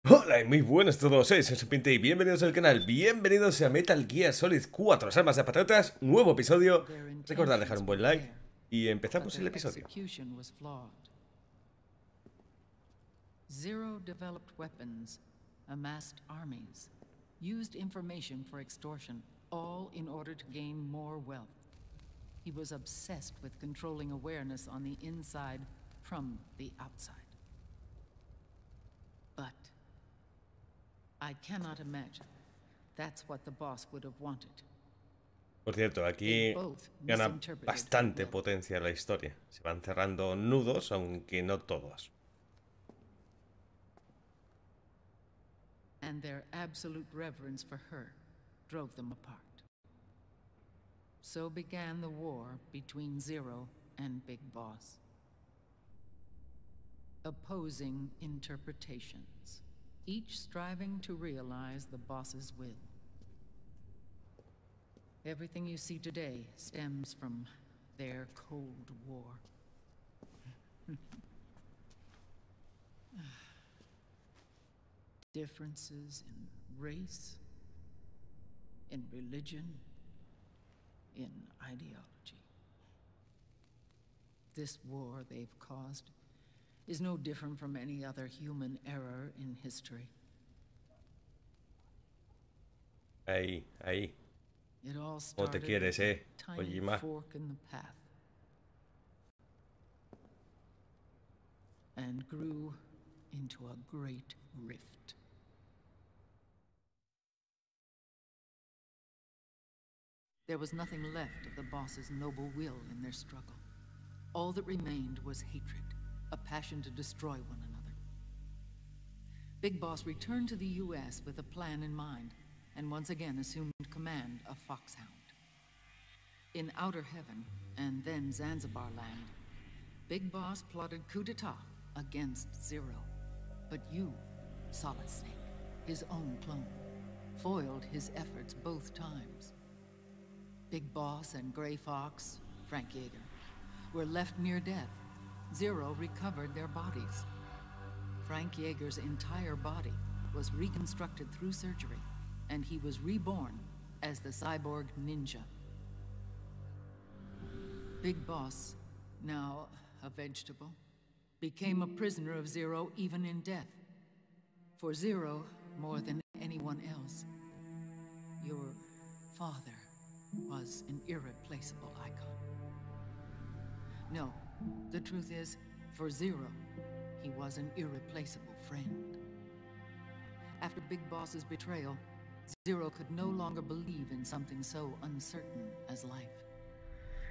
Hola y muy buenas a todos, soy Serpiente y bienvenidos al canal, bienvenidos a Metal Gear Solid 4, las armas de patriotas, nuevo episodio. Recordad dejar un buen like y empezamos el episodio. Zero developed weapons, amassed armies, used information for extortion, all in order to gain more wealth. He was obsessed with controlling awareness on the inside from the outside. But I cannot imagine that's what the boss would have wanted. Por cierto, aquí gana bastante potencia la historia. Se van cerrando nudos, aunque no todos. And their absolute reverence for her drove them apart. So began the war between Zero and Big Boss. Opposing interpretations, each striving to realize the boss's will. Everything you see today stems from their Cold War. Differences in race, in religion, in ideology. This war they've caused is no different from any other human error in history. Ahí. It all ¿Cómo te started quieres, with a tiny Kojima? fork in the path and grew into a great rift. There was nothing left of the boss's noble will in their struggle. All that remained was hatred, a passion to destroy one another. Big Boss returned to the US with a plan in mind, and once again assumed command of Foxhound. In Outer Heaven, and then Zanzibar land, Big Boss plotted coup d'etat against Zero. But you, Solid Snake, his own clone, foiled his efforts both times. Big Boss and Gray Fox, Frank Yeager, were left near death. Zero recovered their bodies. Frank Yeager's entire body was reconstructed through surgery, and he was reborn as the cyborg ninja. Big Boss, now a vegetable, became a prisoner of Zero even in death. For Zero, more than anyone else, your father was an irreplaceable icon. No, the truth is, for Zero, he was an irreplaceable friend. After Big Boss's betrayal, Zero could no longer believe in something so uncertain as life.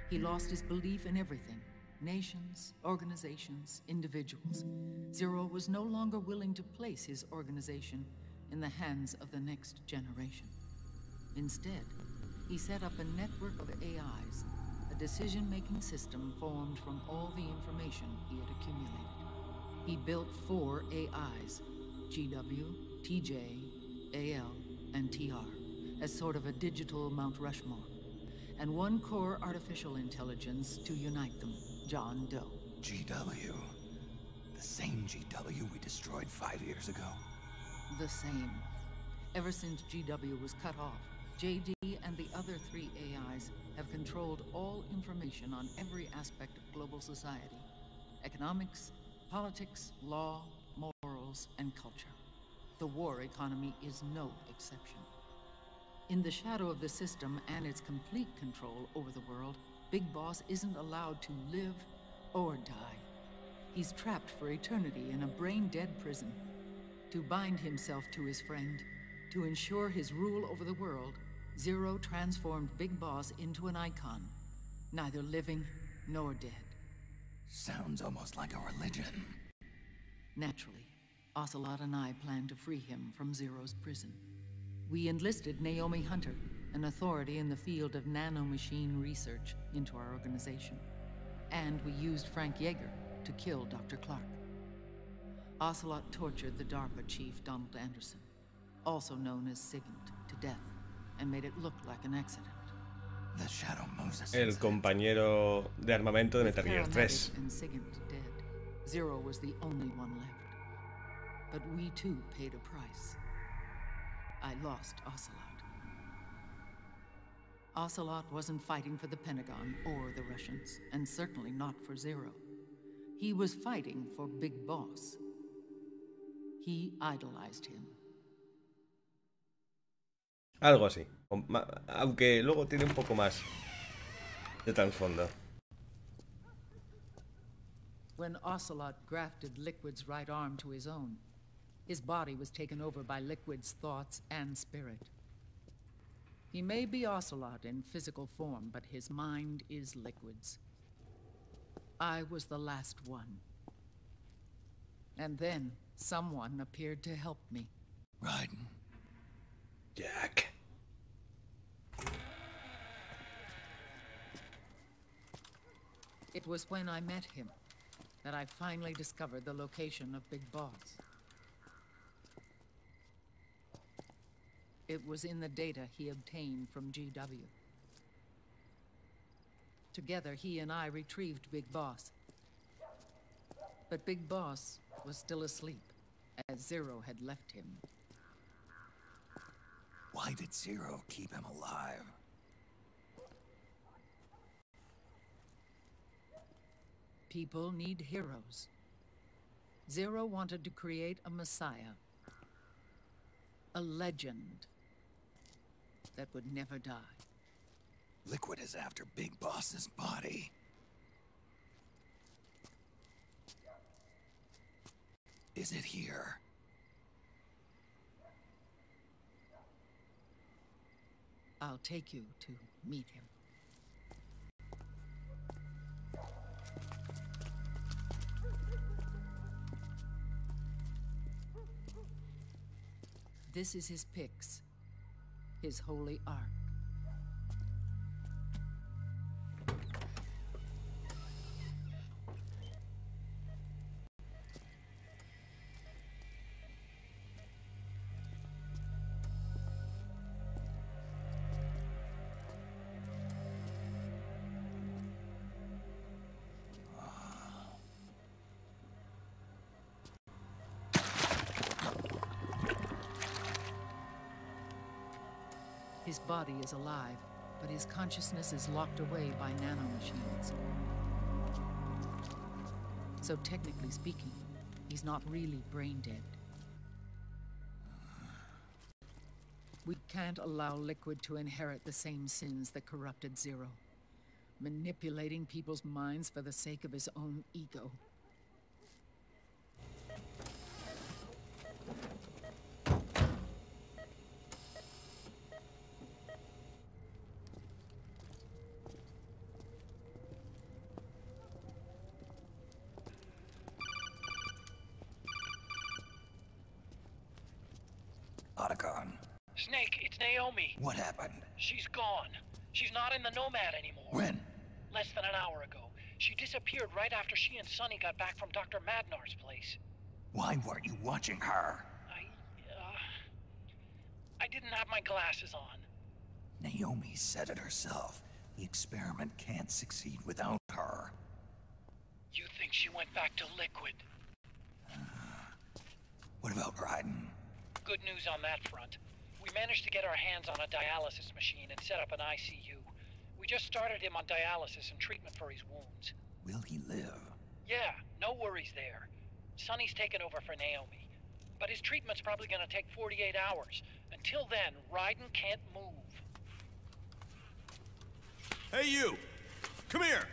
He lost his belief in everything. Nations, organizations, individuals. Zero was no longer willing to place his organization in the hands of the next generation. Instead, he set up a network of AIs, a decision-making system formed from all the information he had accumulated. He built 4 AIs, GW, TJ, AL, and TR, as sort of a digital Mount Rushmore, and 1 core artificial intelligence to unite them, John Doe. GW. The same GW we destroyed 5 years ago. The same. Ever since GW was cut off, JD and the other 3 AIs have controlled all information on every aspect of global society. Economics, politics, law, morals, and culture. The war economy is no exception. In the shadow of the system and its complete control over the world, Big Boss isn't allowed to live or die. He's trapped for eternity in a brain-dead prison. To bind himself to his friend, to ensure his rule over the world, Zero transformed Big Boss into an icon, neither living nor dead. Sounds almost like a religion. Naturally, Ocelot and I planned to free him from Zero's prison. We enlisted Naomi Hunter, an authority in the field of nanomachine research, into our organization. And we used Frank Yeager to kill Dr. Clark. Ocelot tortured the DARPA chief, Donald Anderson, also known as Sigint, to death, and made it look like an accident. The Shadow Moses. El compañero de armamento de Metal Gear 3. And Sigint dead, Zero was the only one left. But we too paid a price. I lost Ocelot. Ocelot wasn't fighting for the Pentagon or the Russians, and certainly not for Zero. He was fighting for Big Boss. He idolized him. Algo así. Aunque luego tiene un poco más de trasfondo. When Ocelot grafted Liquid's right arm to his own, his body was taken over by Liquid's thoughts and spirit. He may be Ocelot in physical form, but his mind is Liquid's. I was the last one. And then someone appeared to help me. Raiden. Jack. It was when I met him that I finally discovered the location of Big Boss. It was in the data he obtained from GW. Together, he and I retrieved Big Boss. But Big Boss was still asleep, as Zero had left him. Why did Zero keep him alive? People need heroes. Zero wanted to create a messiah. A legend that would never die. Liquid is after Big Boss's body. Is it here? I'll take you to meet him. This is his pyx, his holy ark. His body is alive, but his consciousness is locked away by nanomachines. So technically speaking, he's not really brain dead. We can't allow Liquid to inherit the same sins that corrupted Zero, manipulating people's minds for the sake of his own ego. Snake, it's Naomi. What happened? She's gone. She's not in the Nomad anymore. When? Less than an hour ago. She disappeared right after she and Sonny got back from Dr. Madnar's place. Why weren't you watching her? I didn't have my glasses on. Naomi said it herself. The experiment can't succeed without her. You think she went back to Liquid? What about Raiden? Good news on that front. We managed to get our hands on a dialysis machine and set up an ICU. We just started him on dialysis and treatment for his wounds. Will he live? Yeah, no worries there. Sonny's taken over for Naomi. But his treatment's probably gonna take 48 hours. Until then, Raiden can't move. Hey, you! Come here!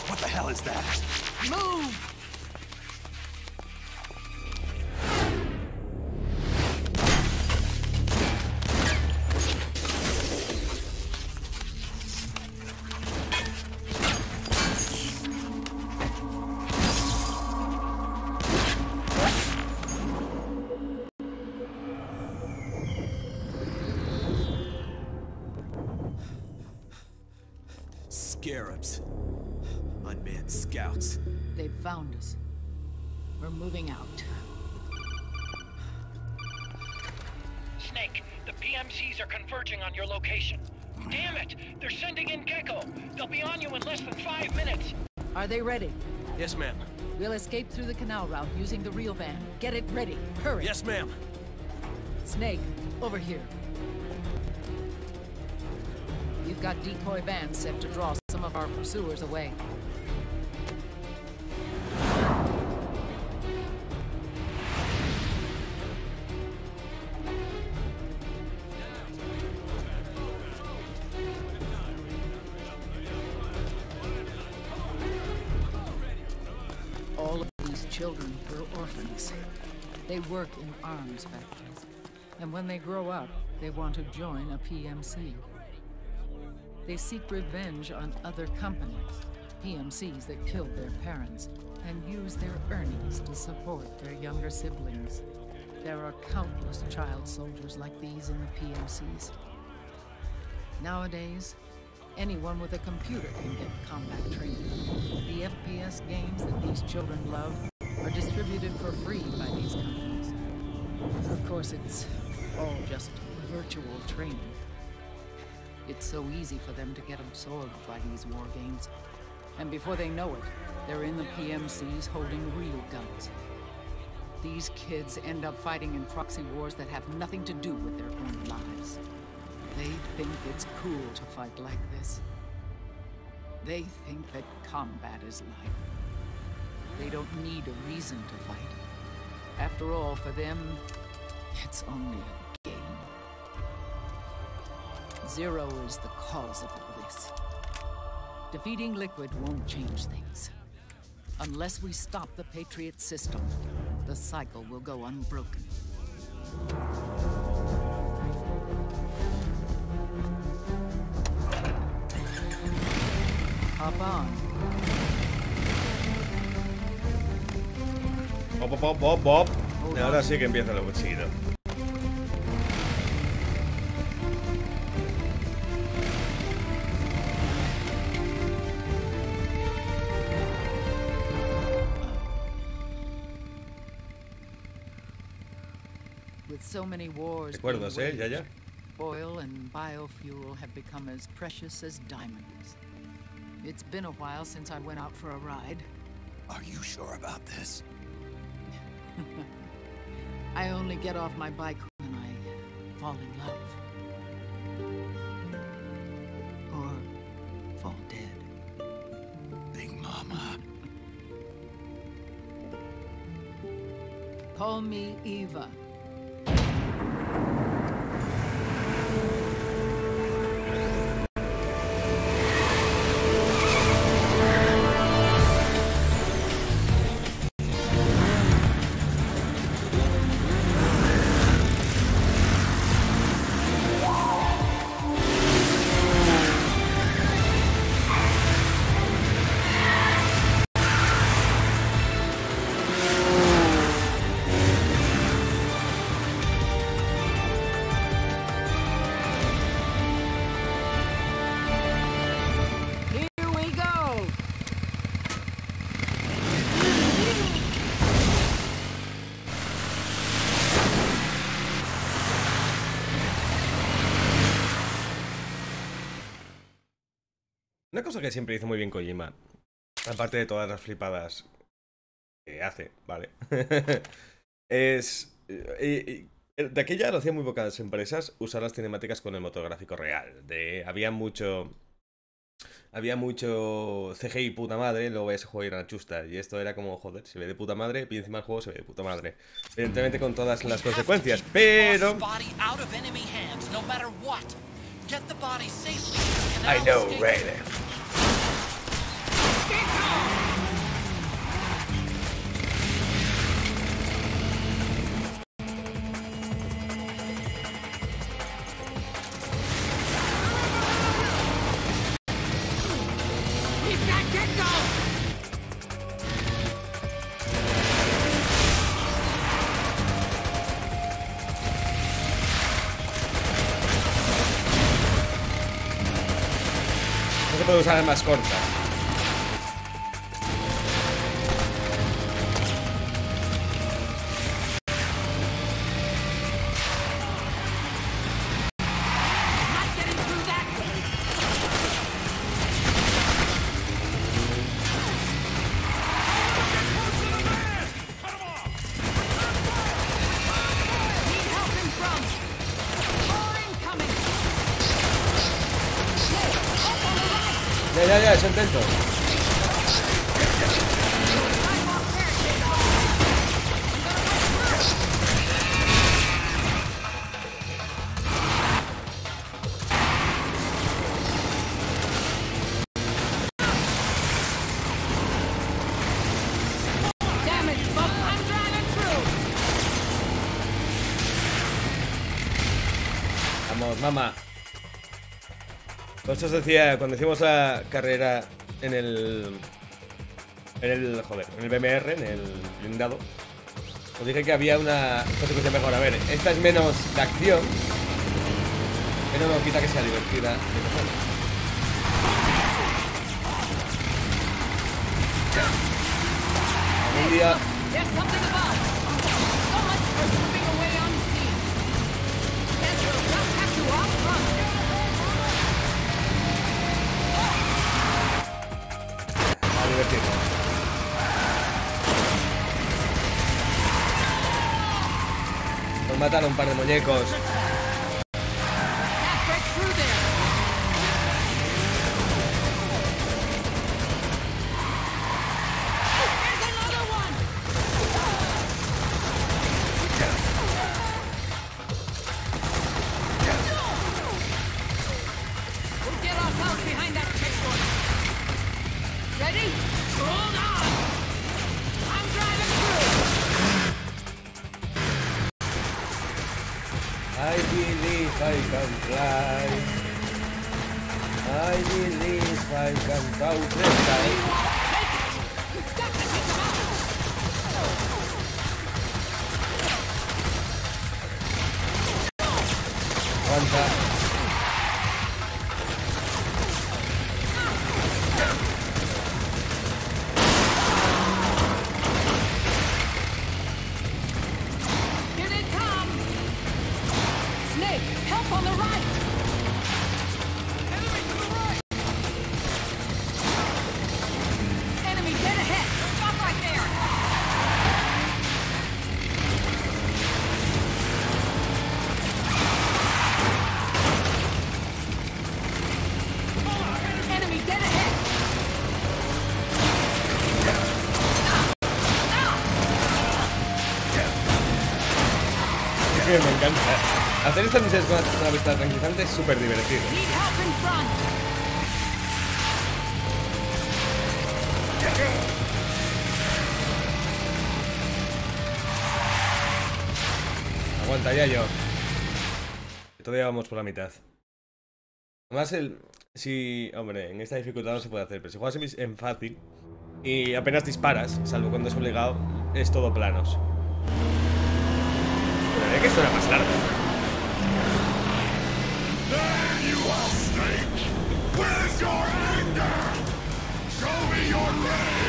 What the hell is that? Move! Scarabs. Unmanned scouts. They've found us. We're moving out. Snake, the PMCs are converging on your location. Damn it! They're sending in Gecko. They'll be on you in less than 5 minutes. Are they ready? Yes, ma'am. We'll escape through the canal route using the real van. Get it ready. Hurry. Yes, ma'am. Snake, over here. We've got decoy vans set to draw some of our pursuers away. All of these children were orphans. They work in arms factories. And when they grow up, they want to join a PMC. They seek revenge on other companies, PMCs that killed their parents, and use their earnings to support their younger siblings. There are countless child soldiers like these in the PMCs. Nowadays, anyone with a computer can get combat training. The FPS games that these children love are distributed for free by these companies. Of course, it's all just virtual training. It's so easy for them to get absorbed by these war games. And before they know it, they're in the PMCs holding real guns. These kids end up fighting in proxy wars that have nothing to do with their own lives. They think it's cool to fight like this. They think that combat is life. They don't need a reason to fight. After all, for them, it's only a game. Zero is the cause of all this. Defeating Liquid won't change things. Unless we stop the Patriot system, the cycle will go unbroken. Hop on. Pop, pop, pop, pop. Y ahora sí que empieza lo chido. With so many wars, Recuerdas, ya. Oil and biofuel have become as precious as diamonds. It's been a while since I went out for a ride. Are you sure about this? I only get off my bike when I fall in love. Or fall dead. Big Mama. Call me Eva. Una cosa que siempre hizo muy bien Kojima, aparte de todas las flipadas que hace, ¿vale? Es... de aquella lo hacían muy pocas empresas usar las cinemáticas con el motor gráfico real. Había mucho CGI puta madre, luego ese juego era una chusta. Y esto era como, joder, se ve de puta madre, y encima el juego se ve de puta madre. Evidentemente con todas las consecuencias, pero... I know, really. No se puede usar armas cortas. Ya, eso intento. Vamos, mamá. Por eso os decía, cuando hicimos la carrera en el BMR, en el blindado, os dije que había una consecuencia mejor. A ver, esta es menos de acción, pero no quita que sea divertida. Algún día... Nos mataron un par de muñecos. I believe I can fly. I believe I can fly. Aguanta. Me encanta. Hacer estas misiones con una vista tranquilizante es súper divertido. Aguanta ya yo. Todavía vamos por la mitad. Además hombre, en esta dificultad no se puede hacer, pero si juegas en fácil y apenas disparas, salvo cuando es obligado, es todo planos. Que esto era más largo. There you are, Snake! Where's your anger? Show me your rage!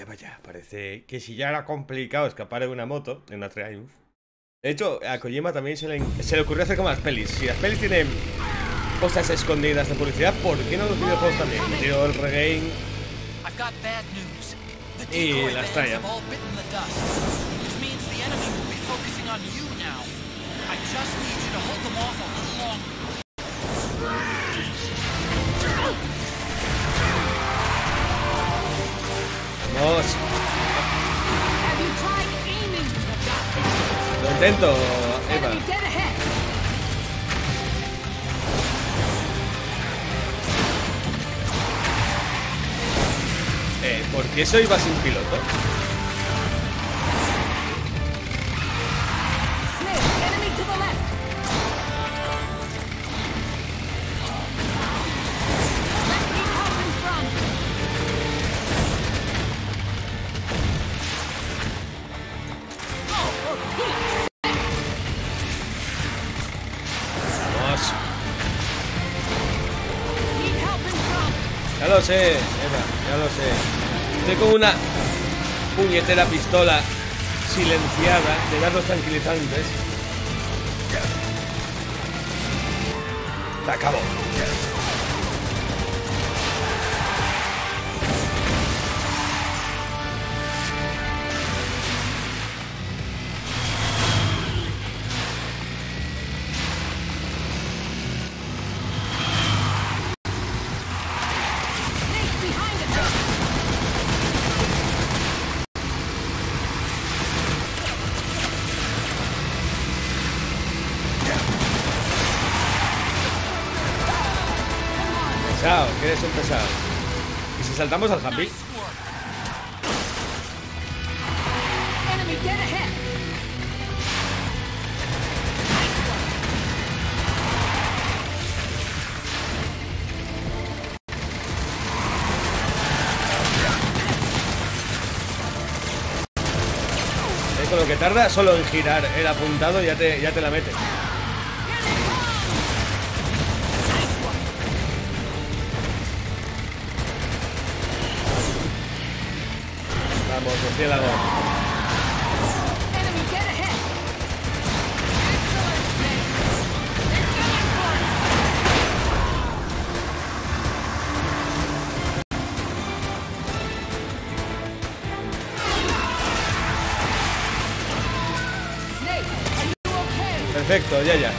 Vaya, parece que si ya era complicado escapar de una moto, en una Triumph. De hecho, a Kojima también se le ocurrió hacer como las pelis. Si las pelis tienen cosas escondidas de publicidad, ¿por qué no los videojuegos también? Metió el regame y las traía. Vamos. Lo intento, Eva. ¿Por qué eso iba sin piloto? Ya lo sé, Eva, ya lo sé. Estoy con una puñetera pistola silenciada de dardos tranquilizantes. Se acabó. Pesado, que eres un pesado. ¿Y si saltamos al happy? Enemy dead ahead. Con lo que tarda solo en girar el apuntado ya te la mete. Vamos, murciélago. Perfecto, ya.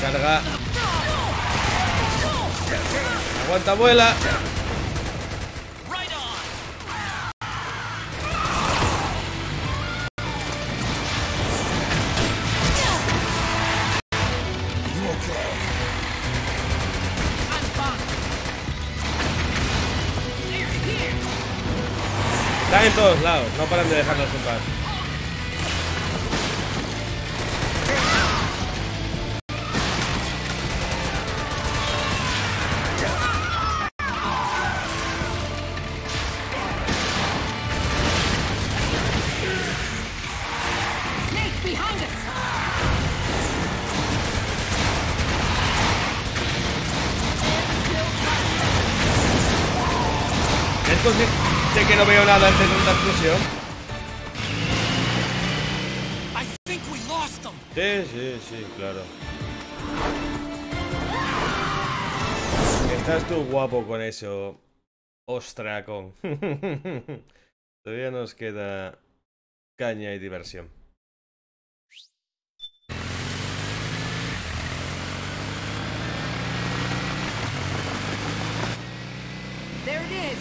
Carga. Aguanta, vuela. Están en todos lados, no paran de dejarnos en paz. ¿Es consciente que no veo nada antes de una explosión? Sí, claro. Estás tú guapo con eso, ostracón. Todavía nos queda caña y diversión. There it is.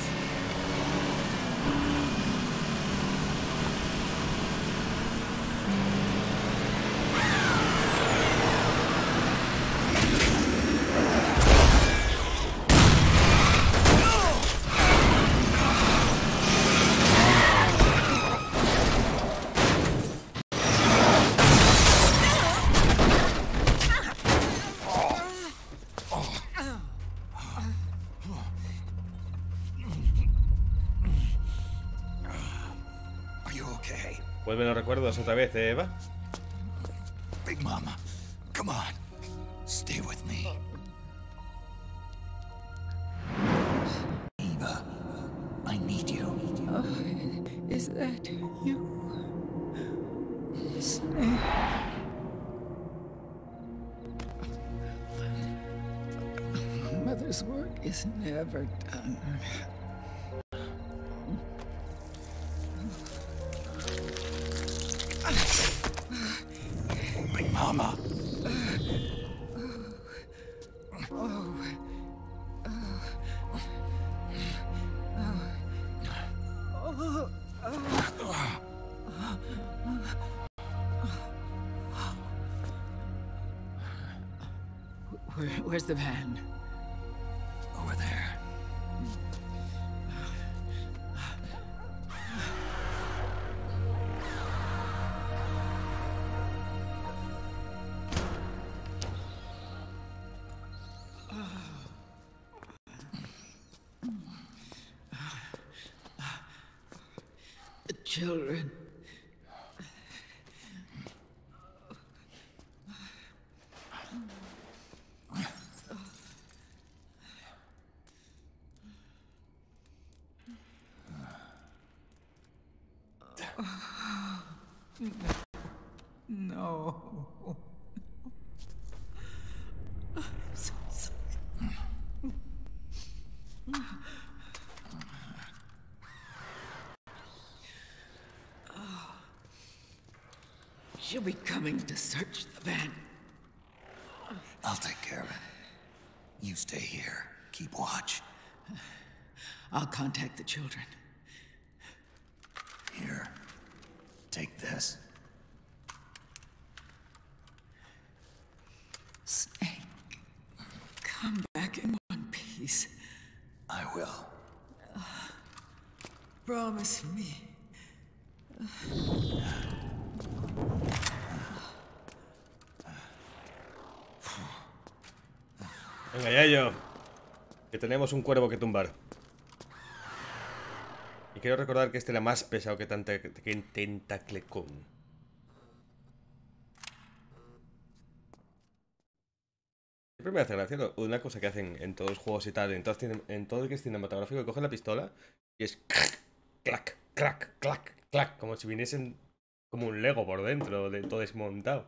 Pues me lo recuerdas otra vez, Eva. Big Mama, come on. Stay with me. Eva, I need you. Is that you? Snake. Mother's work is never done. Big Mama. Where's the van? Over there. children. No. I'm so sorry. She'll be coming to search the van. I'll take care of it. You stay here. Keep watch. I'll contact the children. Here. Take this. Snake, come back in one piece. I will. Promise me. Venga, Yayo. Que tenemos un cuervo que tumbar. Y quiero recordar que este era más pesado que Tentaclecón. Siempre me hace gracia una cosa que hacen en todos los juegos y tal, en todo el que es cinematográfico, que cogen la pistola y es clac, clac, clac, clac, como si viniesen como un Lego por dentro, de todo desmontado.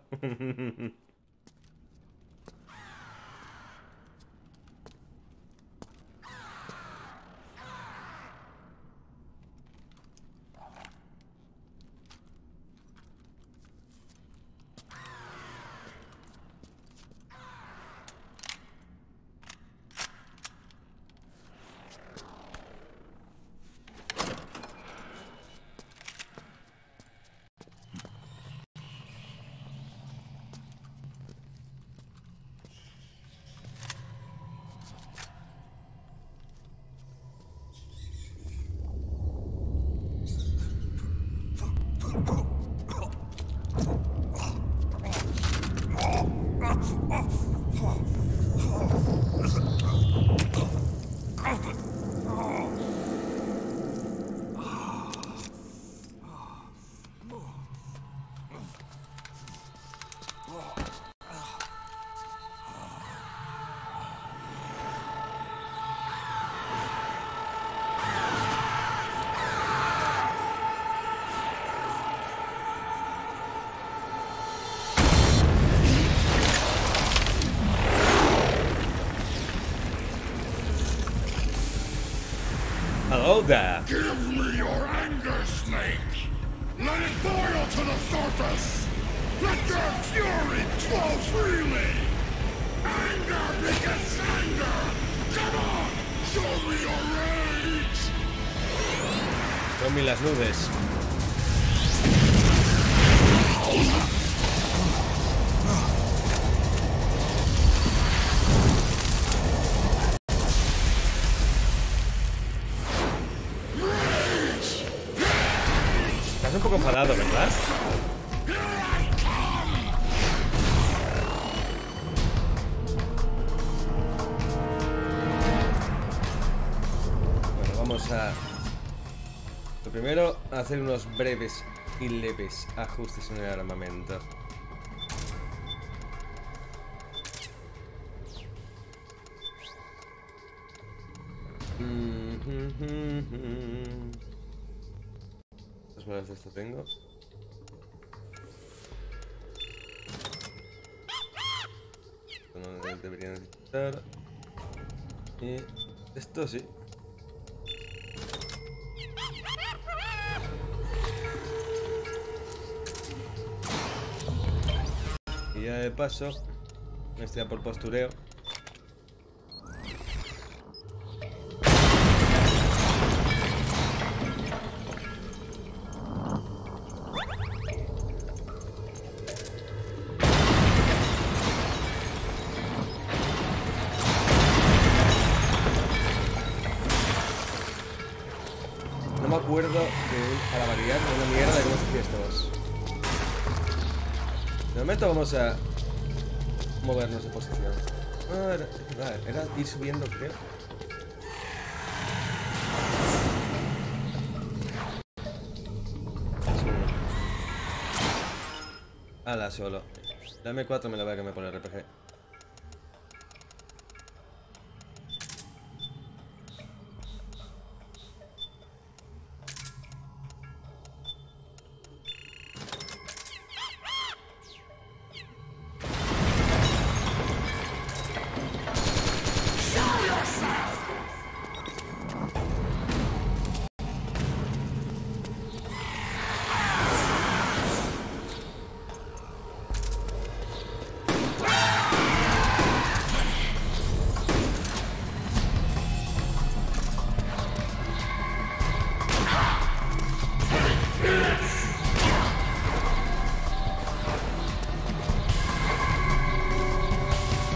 Hello there. Give me your anger, Snake. Let it boil to the surface. Let your fury flow freely. Anger begets anger. Come on, show me your rage. Show me las nubes. Estás un poco enfadado, ¿verdad? Bueno, vamos a... Lo primero, hacer unos breves y leves ajustes en el armamento. ¿Cuántas balas de esto tengo? Esto no debería necesitar. Y esto sí. Y ya de paso, esto ya por postureo. No me acuerdo de para variar de una mierda de cómo se hacía esto. De momento vamos a movernos de posición. Ah, era ir subiendo, creo. Ala, solo. La M4 me la voy a cambiar por el RPG.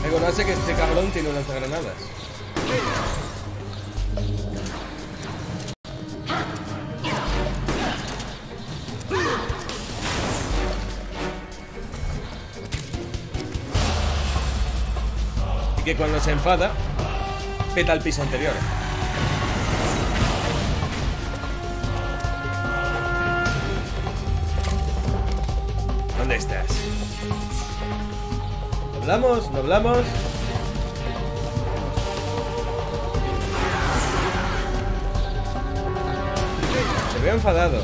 Reconoce que este cabrón tiene un lanzagranadas. Y que cuando se enfada, peta el piso anterior. ¿Dónde estás? ¿Hablamos? ¿No hablamos? Se veo enfadado.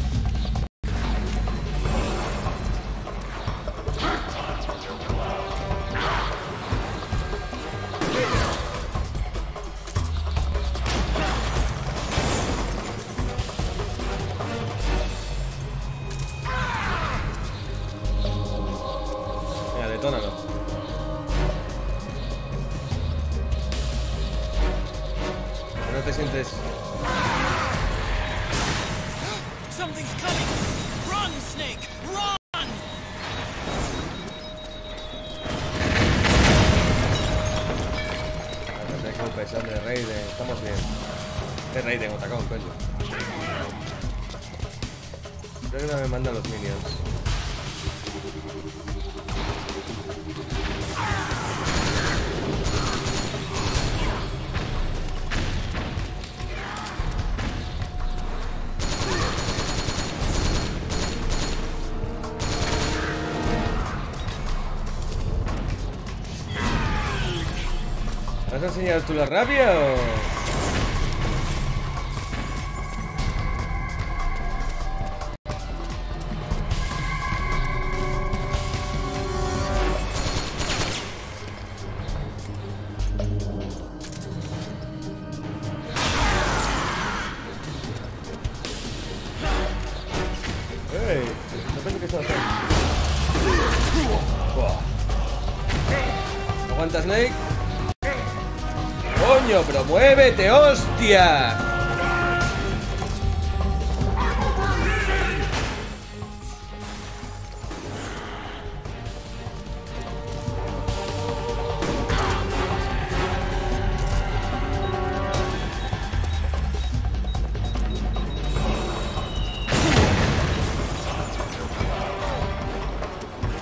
Venga, detónalo. No te sientes. Something's coming. Run, Snake. Run. No te preocupes, hombre, Raiden. Estamos bien. Es Raiden o Tacón, coño. Creo que no me mandan los minions. ¿Vas a enseñar tú la rabia o...? ¡Ey! No pensé que estaba haciendo. ¿Aguanta, Snake? ¡Coño, pero muévete, hostia!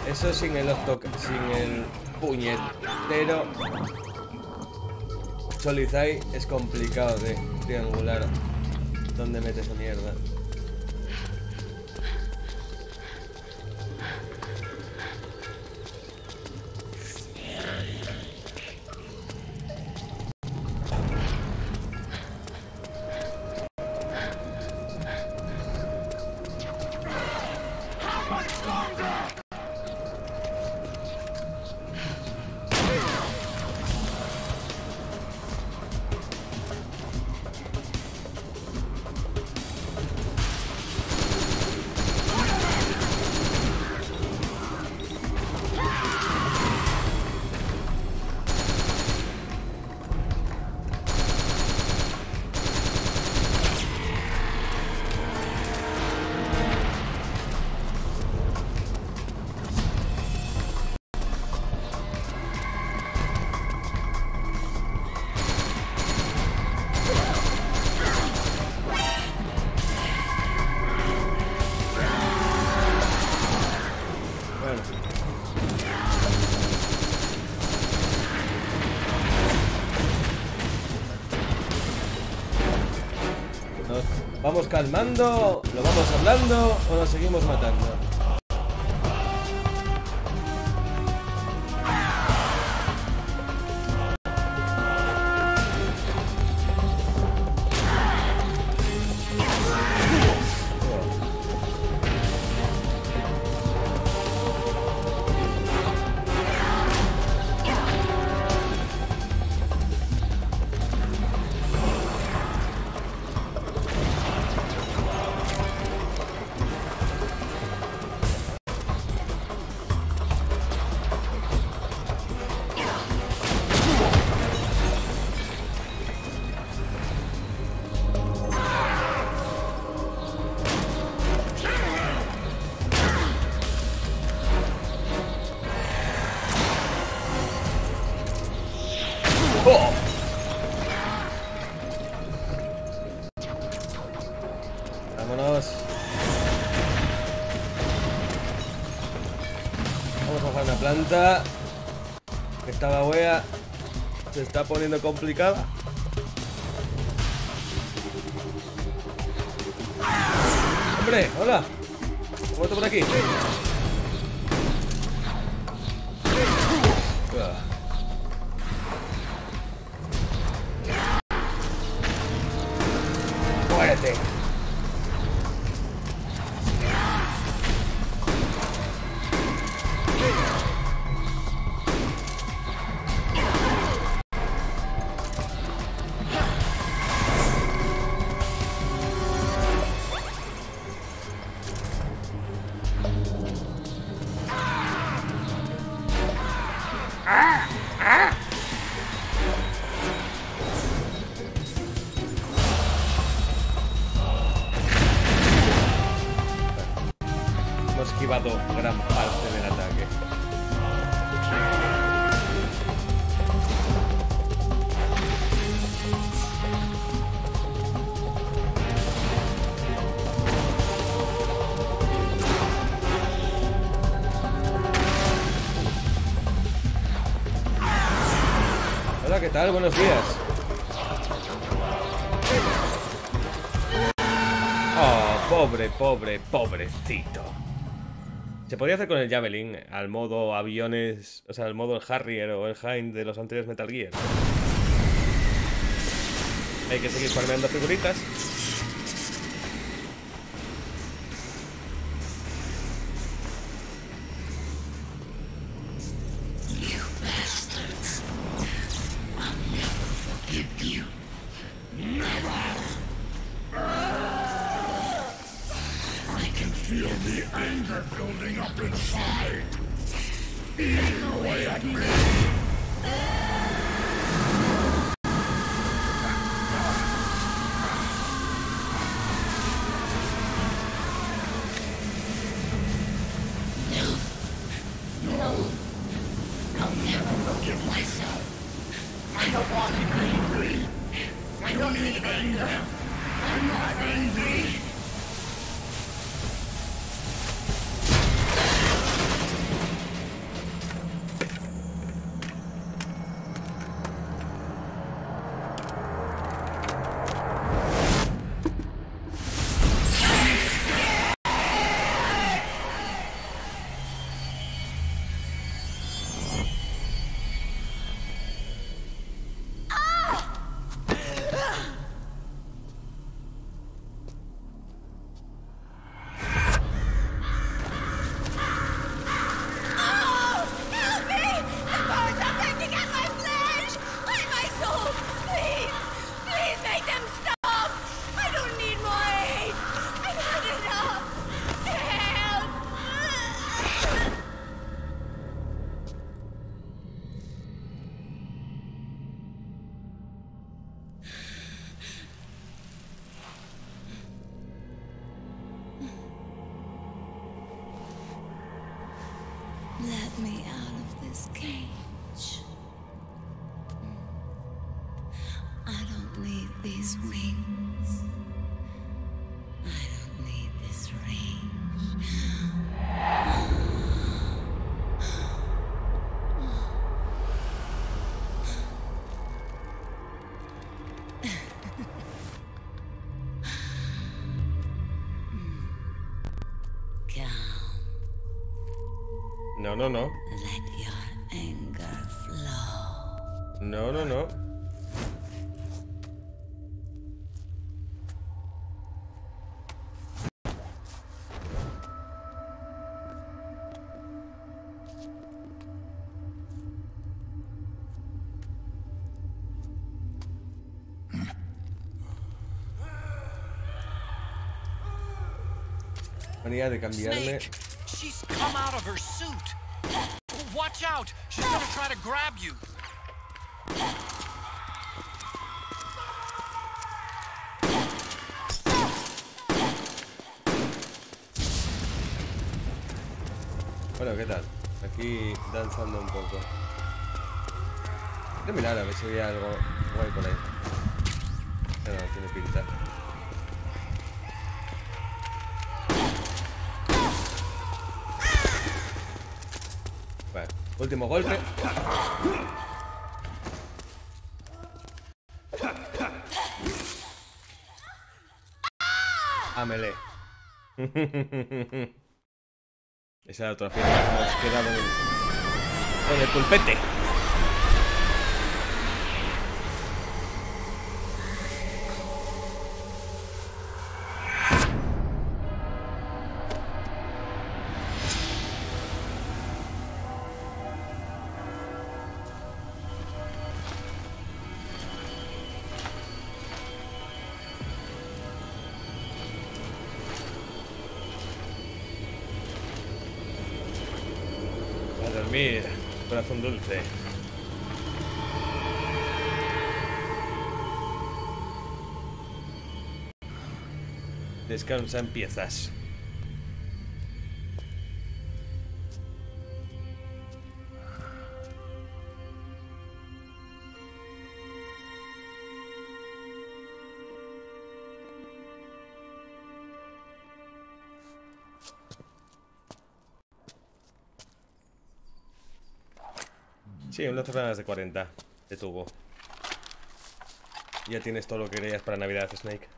Eso sin el octoc, sin el puñetero Solizai es complicado de triangular dónde mete esa mierda. ¿Vamos calmando? ¿Lo vamos hablando? ¿O nos seguimos matando? planta. Esta babea se está poniendo complicada. ¡Hombre! ¡Hola! ¿Cómo por aquí? ¡Muérete! Hemos esquivado gran parte del ataque. Hola, ¿qué tal? Buenos días. Oh, pobrecito. Se podría hacer con el Javelin al modo aviones, o sea, al modo el Harrier o el Hind de los anteriores Metal Gear. Hay que seguir farmeando figuritas. Feel the anger building up inside. Eating away at me. No. I'll never forgive myself. I don't want to be angry. I don't need anger. I'm not angry. Let me out of this cage. I don't need these wings. I don't need this range. No, no, no. Let your anger flow. No, no, no. Manía de cambiarme. Snake, she's come out of her suit. Watch out! She's gonna try to grab you. Bueno, ¿qué tal? Aquí danzando un poco. Voy a mirar a ver si hay algo guay por ahí. No, no tiene pinta. Vale. Último golpe. A melee. Esa otra firma que hemos quedado con el pulpete. Dormir, corazón dulce. Descansa en piezas. Sí, unas jornadas de 40 de tubo. Ya tienes todo lo que querías para Navidad, Snake.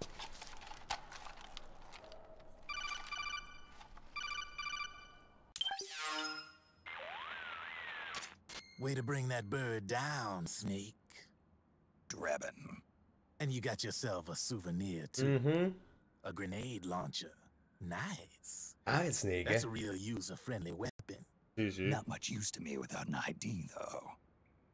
Way to bring that bird down, Snake. Drebin. And you got yourself a souvenir, too. A grenade launcher. Nice. Ah, Snake, That's a real user-friendly weapon. Sí, sí. Not much use to me without an ID, though.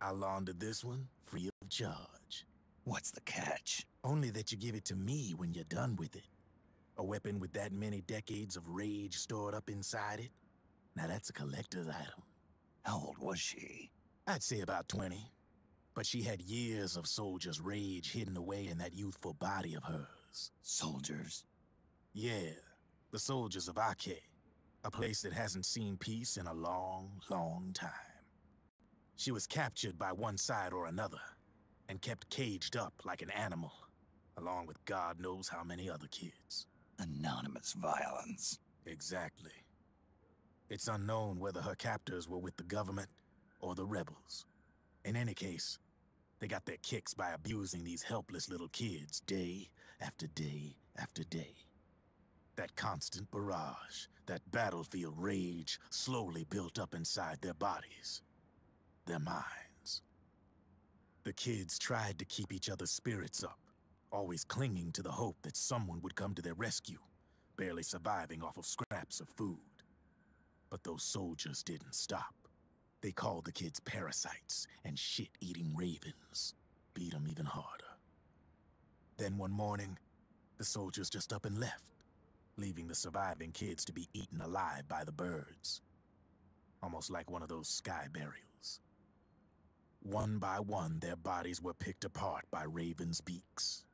I'll launder this one free of charge. What's the catch? Only that you give it to me when you're done with it. A weapon with that many decades of rage stored up inside it? Now that's a collector's item. How old was she? I'd say about 20. But she had years of soldiers' rage hidden away in that youthful body of hers. Soldiers? Yeah, the soldiers of Cqk. A place that hasn't seen peace in a long, long time. She was captured by one side or another, and kept caged up like an animal, along with God knows how many other kids. Anonymous violence. Exactly. It's unknown whether her captors were with the government or the rebels. In any case, they got their kicks by abusing these helpless little kids day after day after day. That constant barrage, that battlefield rage slowly built up inside their bodies, their minds. The kids tried to keep each other's spirits up, always clinging to the hope that someone would come to their rescue, barely surviving off of scraps of food. But those soldiers didn't stop. They called the kids parasites and shit-eating ravens, beat them even harder. Then one morning, the soldiers just up and left, leaving the surviving kids to be eaten alive by the birds. Almost like one of those sky burials. One by one, their bodies were picked apart by ravens' beaks,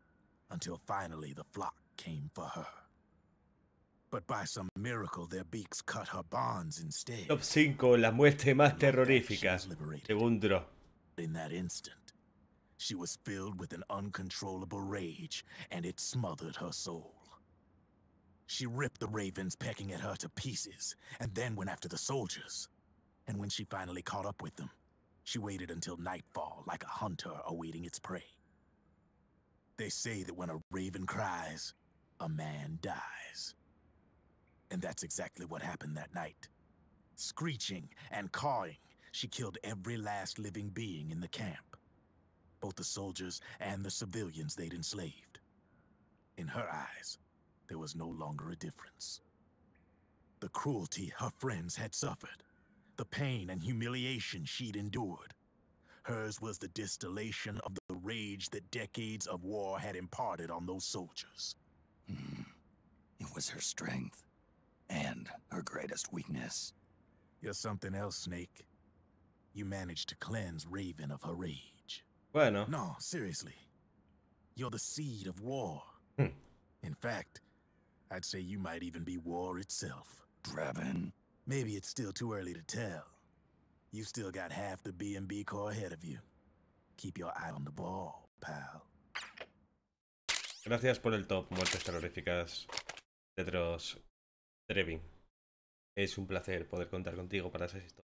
until finally the flock came for her. But by some miracle, their beaks cut her bonds instead. Top 5, la muerte más terrorífica. Según Duro. In that instant, she was filled with an uncontrollable rage, and it smothered her soul. She ripped the ravens pecking at her to pieces, and then went after the soldiers. And when she finally caught up with them, she waited until nightfall like a hunter awaiting its prey. They say that when a raven cries, a man dies. And that's exactly what happened that night. Screeching and cawing, she killed every last living being in the camp. Both the soldiers and the civilians they'd enslaved. In her eyes, there was no longer a difference. The cruelty her friends had suffered, the pain and humiliation she'd endured. Hers was the distillation of the rage that decades of war had imparted on those soldiers. It was her strength. And her greatest weakness. You're something else, Snake. You managed to cleanse Raven of her rage. Bueno. No, seriously. You're the seed of war. In fact, I'd say you might even be war itself. Drebin. Maybe it's still too early to tell. You've still got half the B&B Corps ahead of you. Keep your eye on the ball, pal. Gracias por el top, muertes terroríficas de Tros Trevin. Es un placer poder contar contigo para esas historias.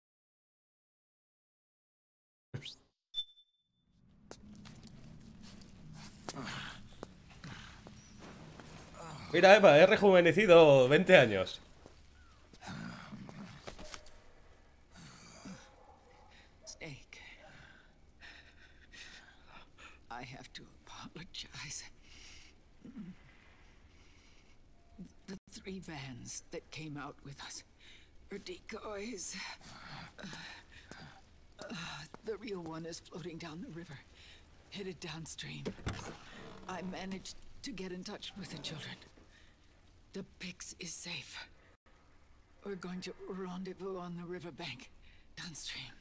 Mira, Eva, he rejuvenecido 20 años. Snake, I have to apologize. The 3 vans that came out with us are decoys. The real one is floating down the river, headed downstream. I managed to get in touch with the children. The Pix is safe. We're going to rendezvous on the riverbank, downstream.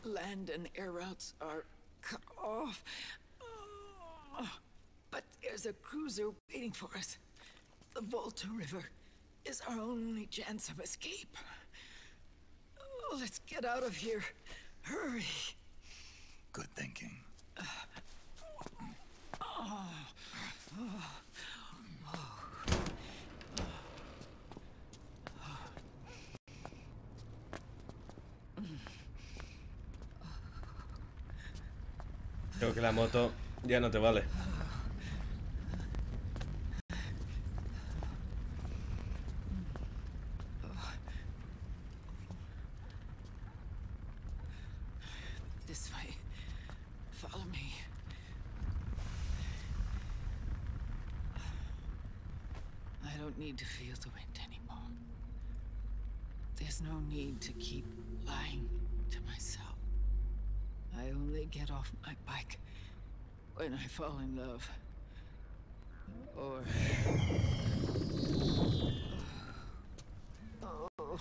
Land and air routes are cut off. But there's a cruiser waiting for us. The Volta River is our only chance of escape. Let's get out of here. Hurry. Good thinking. Creo que la moto ya no te vale. This way. Follow me. I don't need to feel the wind anymore. There's no need to keep lying to myself. I only get off my bike when I fall in love. Or... Oh,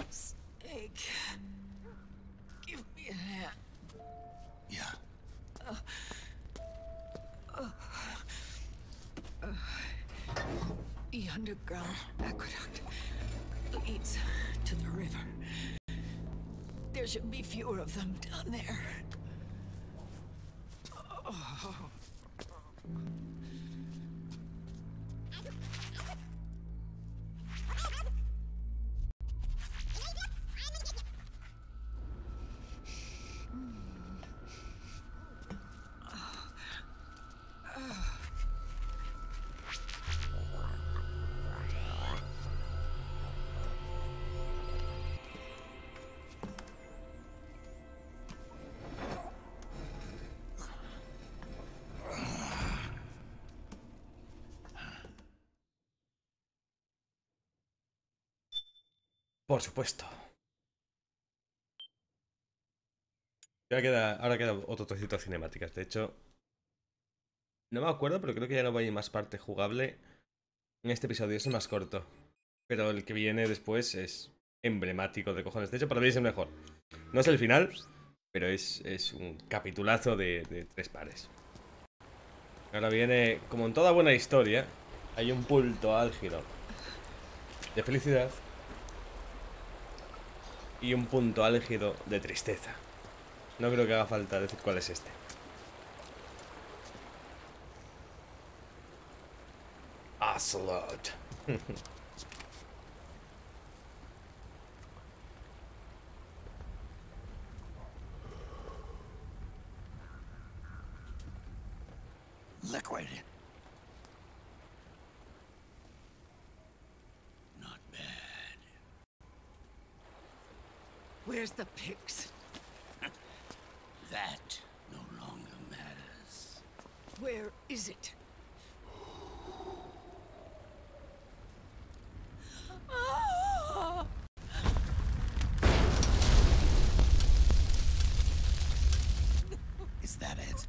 Snake. Give me a hand. Yeah. The underground aqueduct leads to the river. There should be fewer of them down there. Oh. Por supuesto. Ahora queda otro trocito de cinemáticas. De hecho, no me acuerdo, pero creo que ya no va a ir más parte jugable en este episodio. Es el más corto. Pero el que viene después es emblemático de cojones. De hecho, para mí es el mejor. No es el final, pero es un capitulazo de 3 pares. Ahora viene, como en toda buena historia, hay un punto álgido de felicidad y un punto álgido de tristeza. No creo que haga falta decir cuál es este. Ocelot. Liquid. Not bad. Where's the Pix? That no longer matters. Where is it? Ah! Is that it?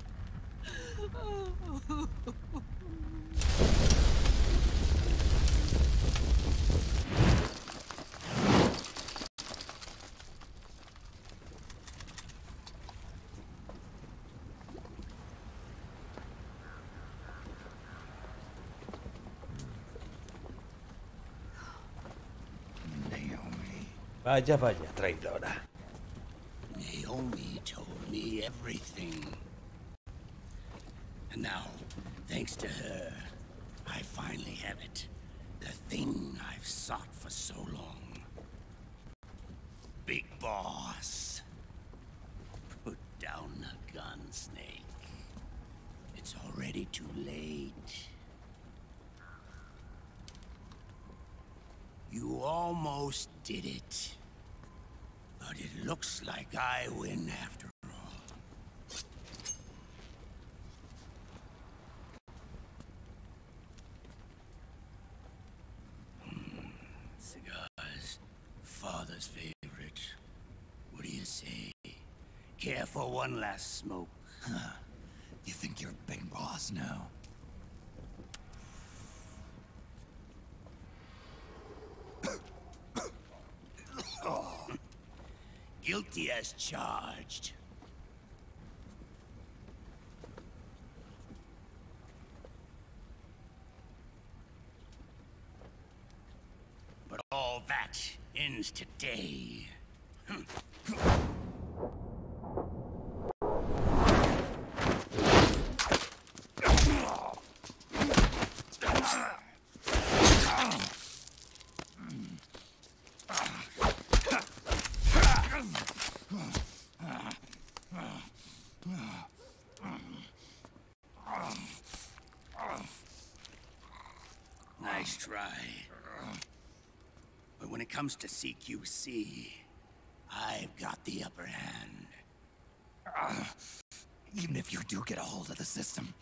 Vaya, vaya, traidora. Naomi told me everything. And now, thanks to her, I finally have it. The thing I've sought for so long. Big boss. Put down the gun, Snake. It's already too late. You almost did it. But it looks like I win after all. Cigars. Father's favorite. What do you say? Care for one last smoke? Huh. You think you're a big boss now? Guilty as charged. But all that ends today. Nice try. But when it comes to CQC, I've got the upper hand. Even if you do get a hold of the system,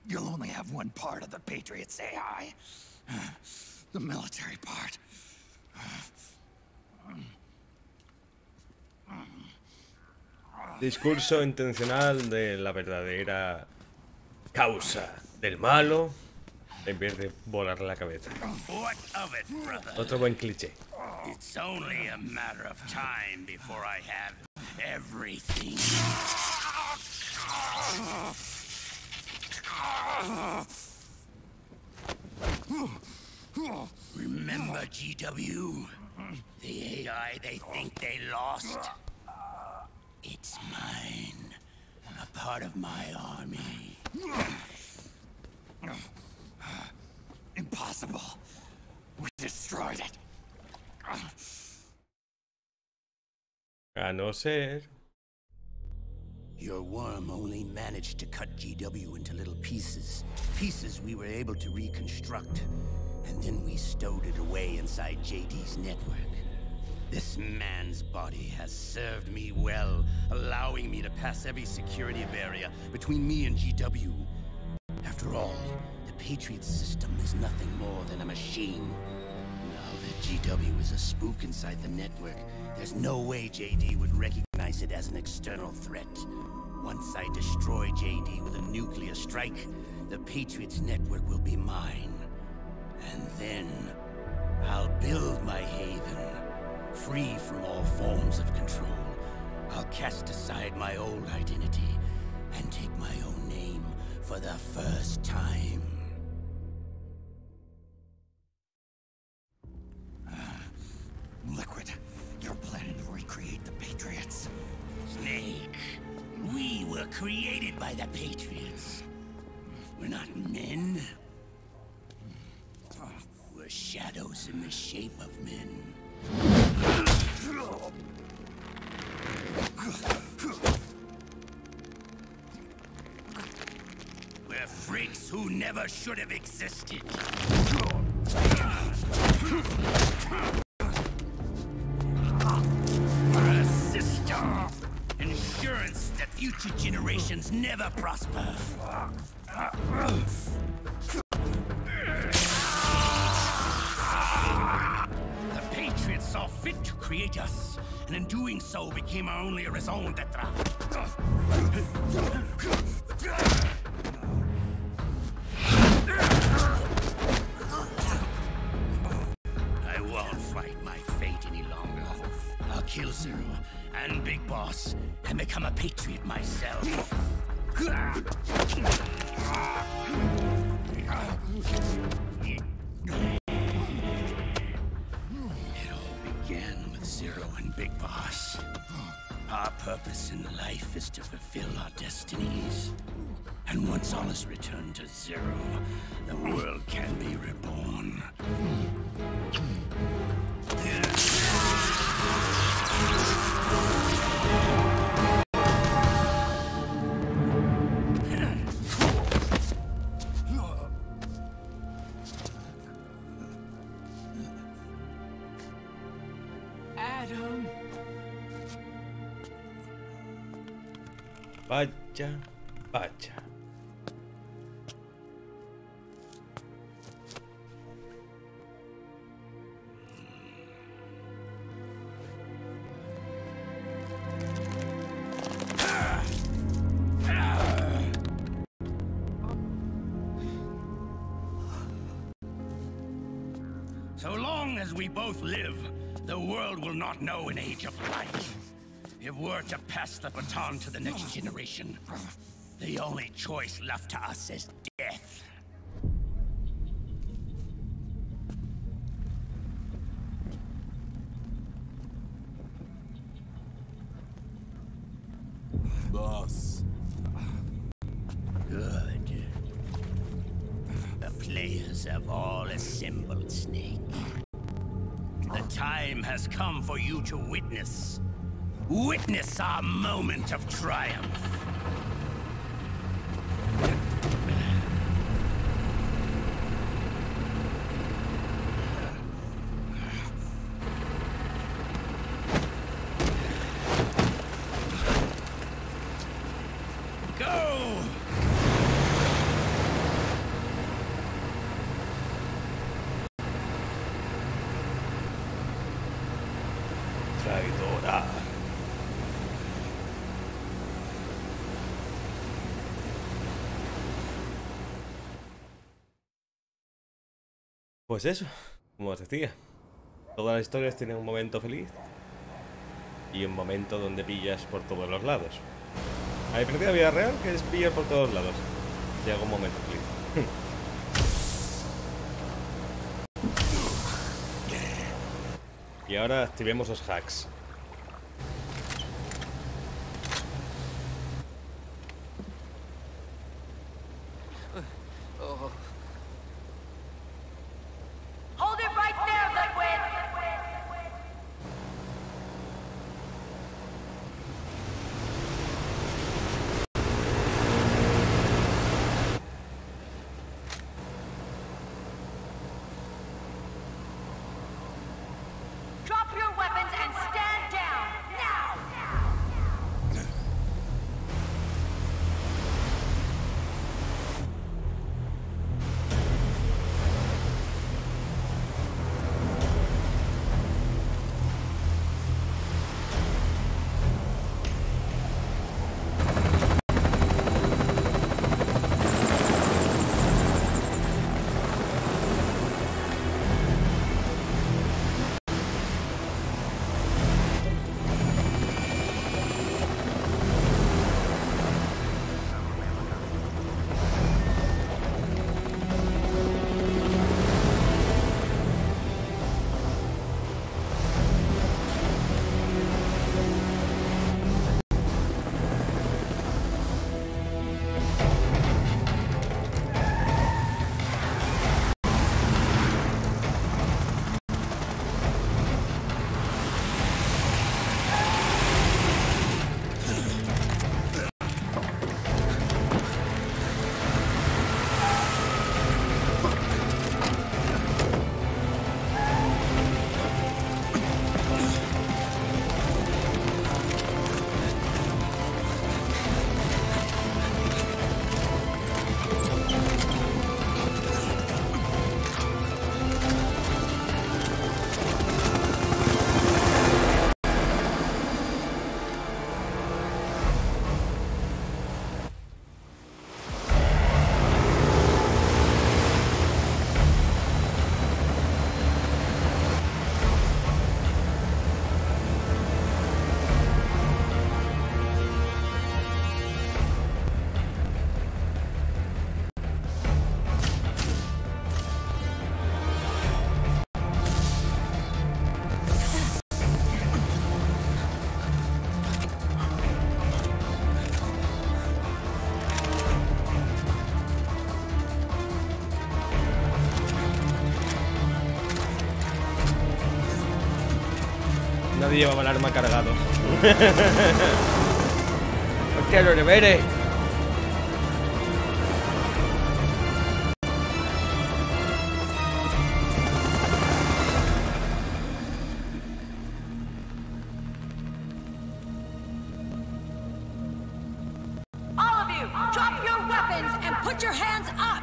you'll only have one part of the Patriots AI. The military part. Discurso intencional de la verdadera causa del malo en vez de volar la cabeza. What of it, brother? Otro buen cliché. It's only a matter of time before I have everything. Remember GW? The AI they think they lost? It's mine. A part of my army. Impossible. We destroyed it. A no ser. Your worm only managed to cut GW into little pieces. Pieces we were able to reconstruct. And then we stowed it away inside JD's network. This man's body has served me well, allowing me to pass every security barrier between me and GW. After all, the Patriot system is nothing more than a machine. Now that GW is a spook inside the network, there's no way JD would recognize it as an external threat. Once I destroy JD with a nuclear strike, the Patriots network will be mine. And then, I'll build my haven, free from all forms of control. I'll cast aside my old identity and take my own name for the first time. Liquid, you're planning to recreate the Patriots. Snake, we were created by the Patriots. We're not men. We're shadows in the shape of men. We're freaks who never should have existed. We're a system. Insurance that future generations never prosper. The Patriots saw fit to create us, and in doing so became our only raison d'etre. I won't fight my fate any longer. I'll kill Zero and Big Boss and become a Patriot myself. It all began with Zero and Big Boss. Our purpose in life is to fulfill our destinies. And once all is returned to Zero, the world can be reborn. Vaya, vaya. So long as we both live, the world will not know an age of light. If we're to pass the baton to the next generation, the only choice left to us is death. Boss. Good. The players have all assembled, Snake. The time has come for you to witness our moment of triumph. Go! Traidora. Pues eso, como os decía, todas las historias tienen un momento feliz y un momento donde pillas por todos los lados. A diferencia de la vida real, que es pillar por todos lados. Si hago un momento feliz. Y ahora activemos los hacks. Hold it right there, Liquid! Drop your weapons and stand down, now! Nadie llevaba el arma cargado. ¡Hostia, los deberes! hands up!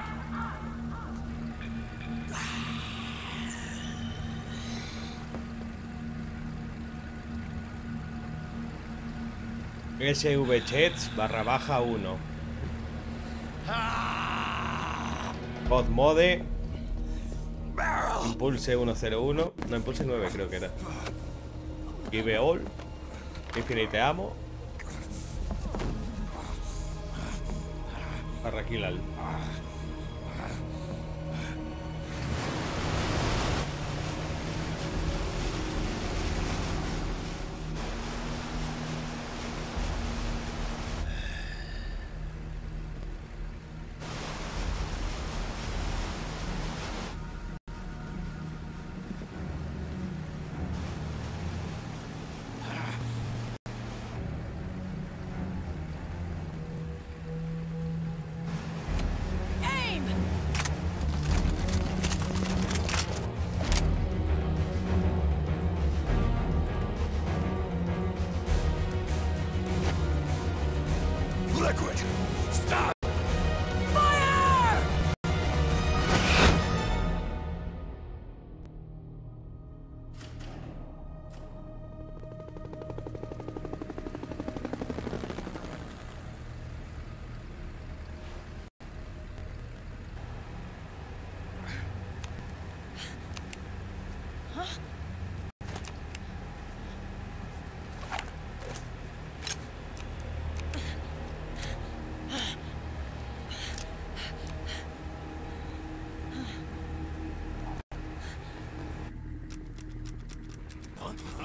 svchats/1 Pod mode Impulse 101. No, Impulse 9 creo que era. Give all. Infinite ammo. Barraquilal. Liquid! Stop! Fire!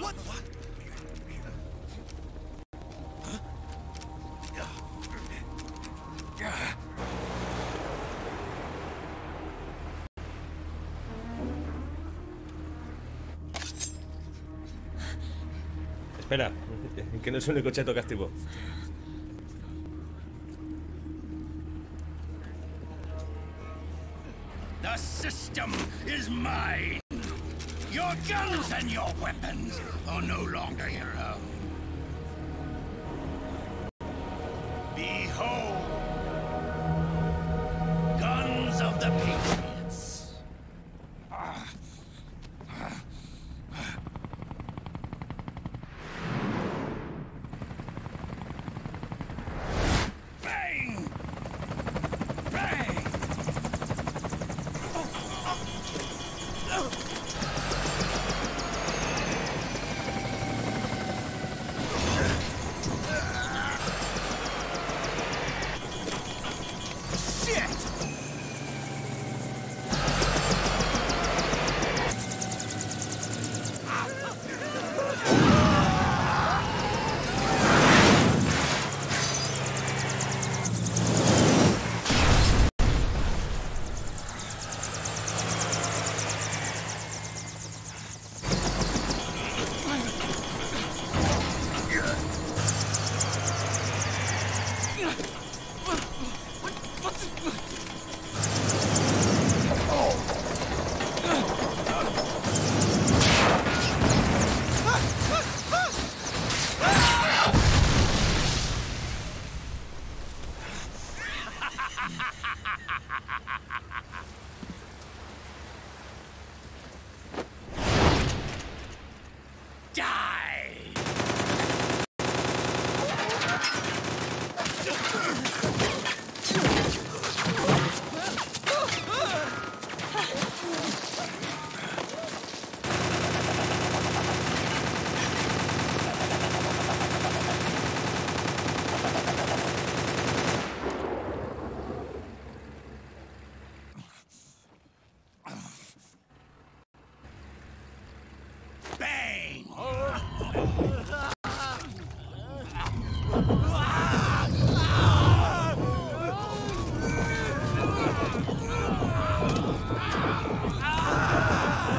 What? Espera, que no es el único cheto que activo. The system is mine. Your guns and your weapons are no longer your own. Behold, guns of the Patriots. Bang! Bang!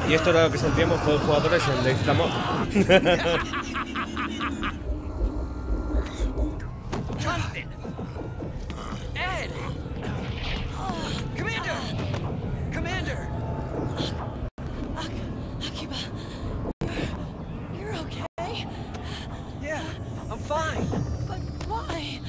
Y esto era lo que sentíamos todos los jugadores en Necesitamos. Ed! Commander! Commander! Akiba, you're okay? Yeah, I'm fine. But why?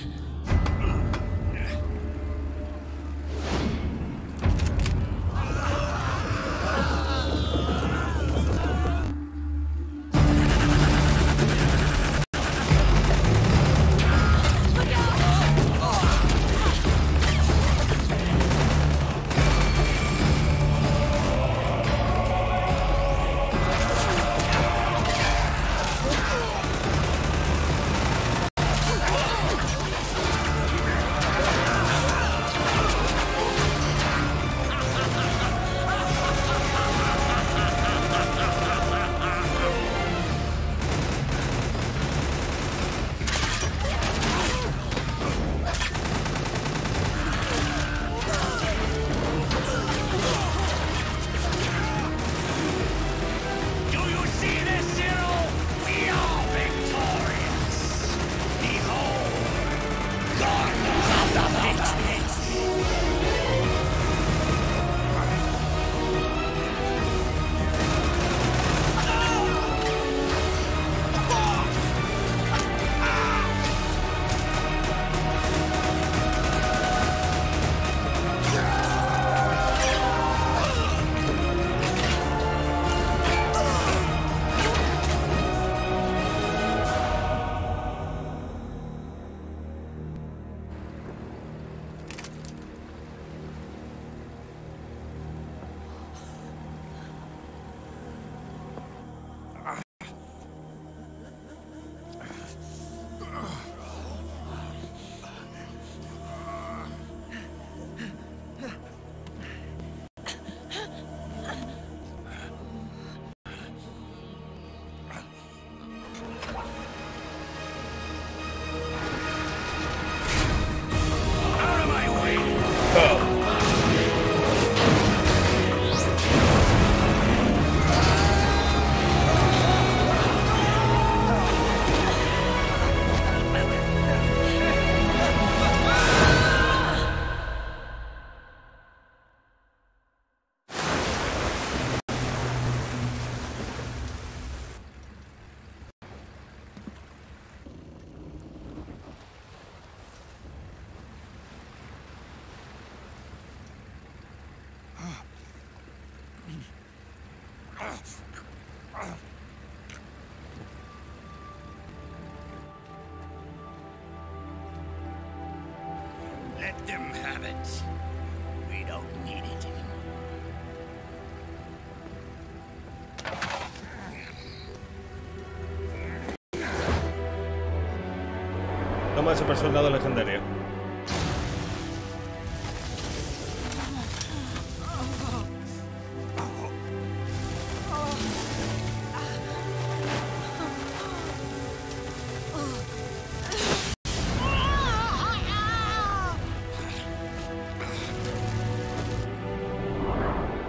Toma el super soldado legendario.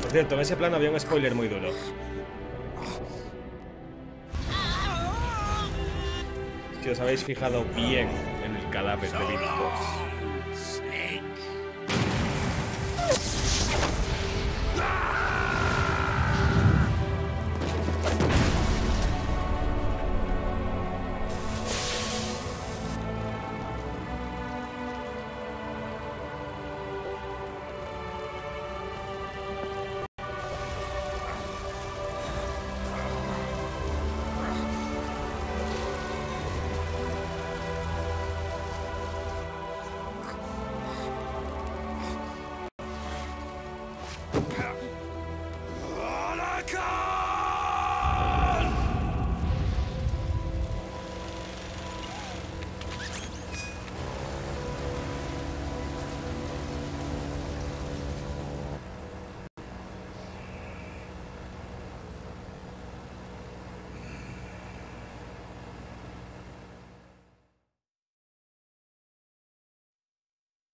Por cierto, en ese plano había un spoiler muy duro. Si os habéis fijado bien en el cadáver de Ripjaws.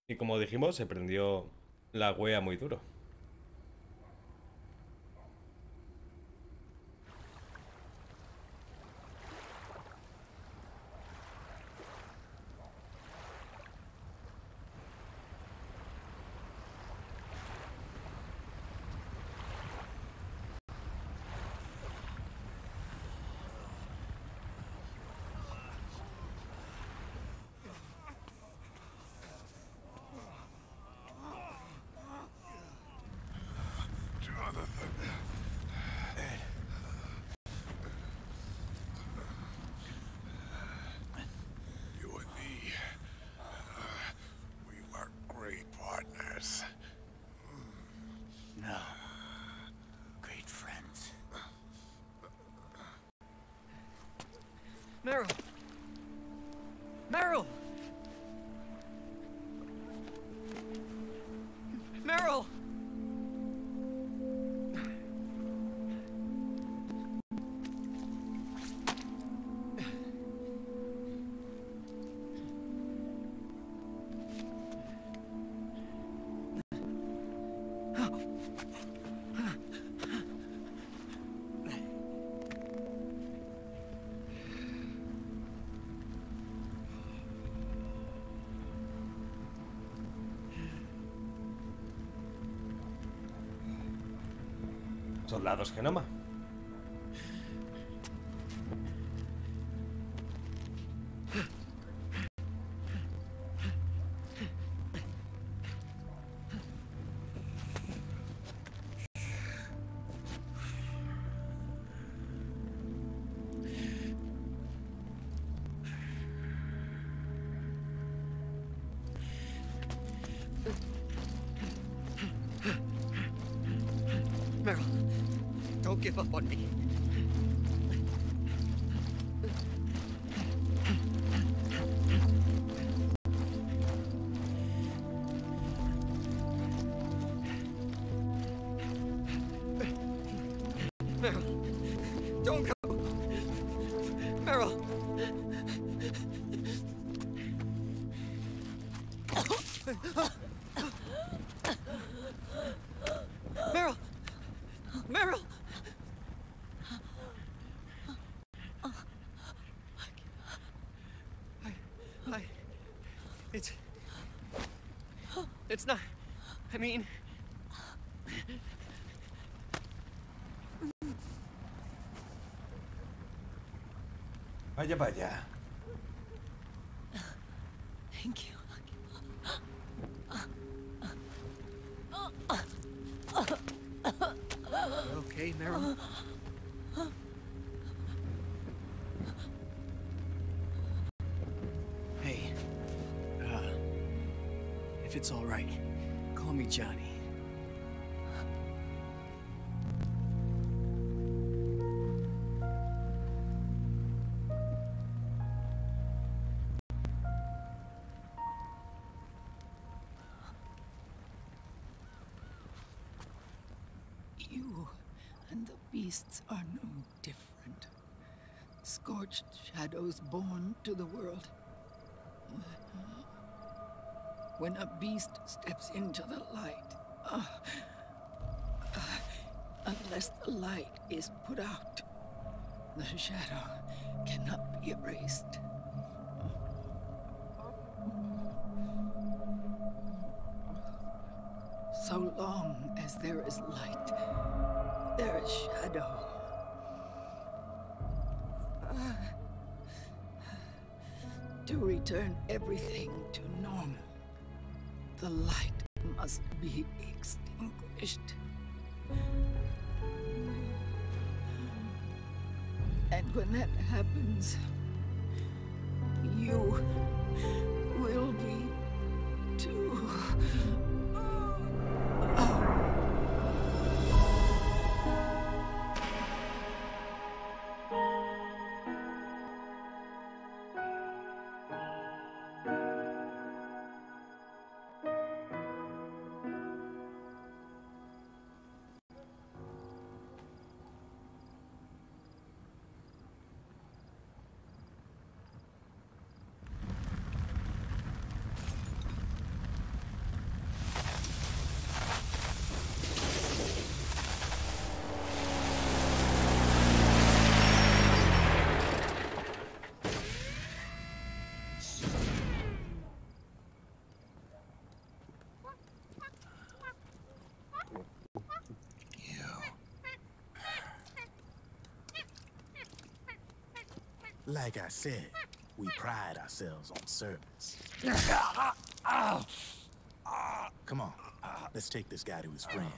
Y como dijimos, se prendió la wea muy duro. Meryl! Meryl! Meryl! Soldados Genoma. Meryl, don't give up on me. Meryl, don't go. Meryl. Meryl. Meryl. It's not. I mean. Vaya, vaya. Thank you. Okay, Meryl. Hey, if it's all right, call me Johnny. beasts are no different. Scorched shadows born to the world. When a beast steps into the light, unless the light is put out, the shadow cannot be erased. So long as there is light, there is shadow. To return everything to normal, the light must be extinguished. And when that happens, you will be too. Like I said, we pride ourselves on service. Come on, let's take this guy to his friends.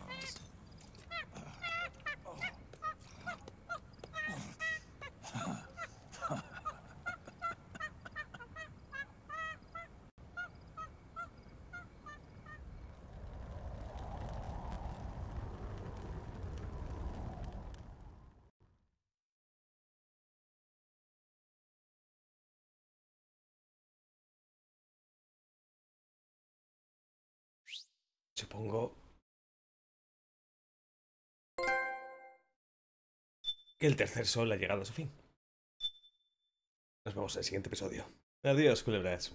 Supongo que el tercer sol ha llegado a su fin. Nos vemos en el siguiente episodio. Adiós, culebras.